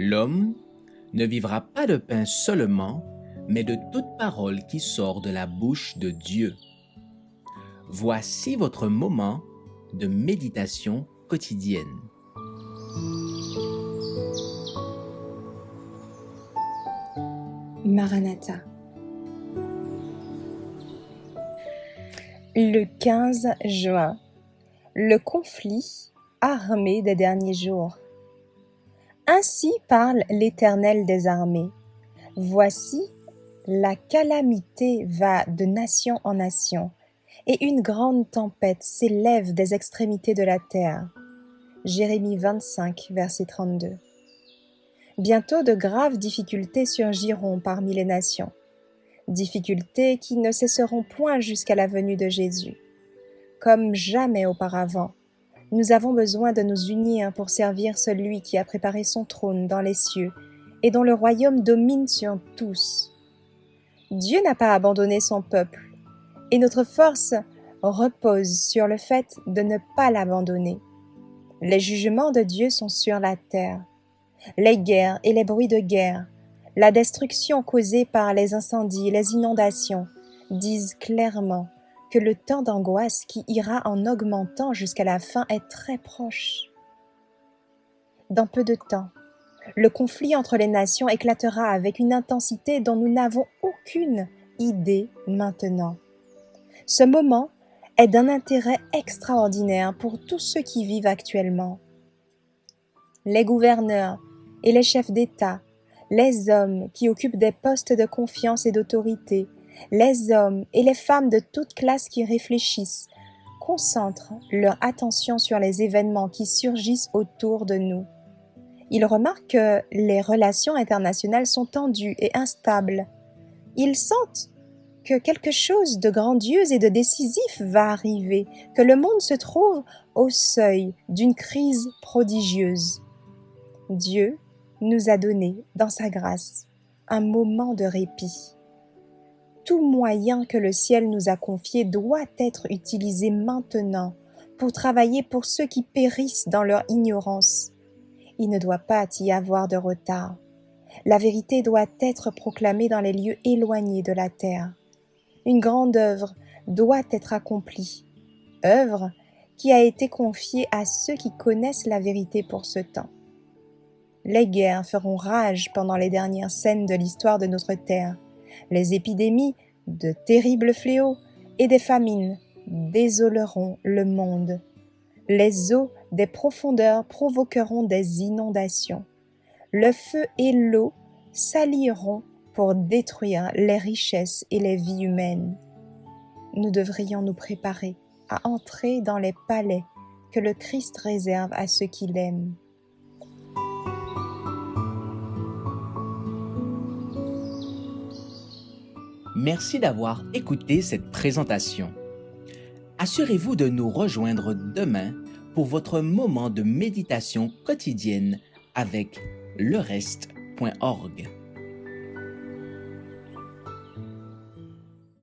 L'homme ne vivra pas de pain seulement, mais de toute parole qui sort de la bouche de Dieu. Voici votre moment de méditation quotidienne. Maranatha. Le 15 juin, le conflit armé des derniers jours. Ainsi parle l'Éternel des armées. Voici, la calamité va de nation en nation, et une grande tempête s'élève des extrémités de la terre. Jérémie 25, verset 32. Bientôt de graves difficultés surgiront parmi les nations, difficultés qui ne cesseront point jusqu'à la venue de Jésus. Comme jamais auparavant, nous avons besoin de nous unir pour servir celui qui a préparé son trône dans les cieux et dont le royaume domine sur tous. Dieu n'a pas abandonné son peuple, et notre force repose sur le fait de ne pas l'abandonner. Les jugements de Dieu sont sur la terre. Les guerres et les bruits de guerre, la destruction causée par les incendies, les inondations, disent clairement que le temps d'angoisse qui ira en augmentant jusqu'à la fin est très proche. Dans peu de temps, le conflit entre les nations éclatera avec une intensité dont nous n'avons aucune idée maintenant. Ce moment est d'un intérêt extraordinaire pour tous ceux qui vivent actuellement. Les gouverneurs et les chefs d'État, les hommes qui occupent des postes de confiance et d'autorité, les hommes et les femmes de toutes classes qui réfléchissent, concentrent leur attention sur les événements qui surgissent autour de nous. Ils remarquent que les relations internationales sont tendues et instables. Ils sentent que quelque chose de grandiose et de décisif va arriver, que le monde se trouve au seuil d'une crise prodigieuse. Dieu nous a donné, dans sa grâce, un moment de répit. Tout moyen que le ciel nous a confié doit être utilisé maintenant pour travailler pour ceux qui périssent dans leur ignorance. Il ne doit pas y avoir de retard. La vérité doit être proclamée dans les lieux éloignés de la terre. Une grande œuvre doit être accomplie, œuvre qui a été confiée à ceux qui connaissent la vérité pour ce temps. Les guerres feront rage pendant les dernières scènes de l'histoire de notre terre. Les épidémies, de terribles fléaux et des famines désoleront le monde. Les eaux des profondeurs provoqueront des inondations. Le feu et l'eau s'allieront pour détruire les richesses et les vies humaines. Nous devrions nous préparer à entrer dans les palais que le Christ réserve à ceux qui l'aiment. Merci d'avoir écouté cette présentation. Assurez-vous de nous rejoindre demain pour votre moment de méditation quotidienne avec lereste.org.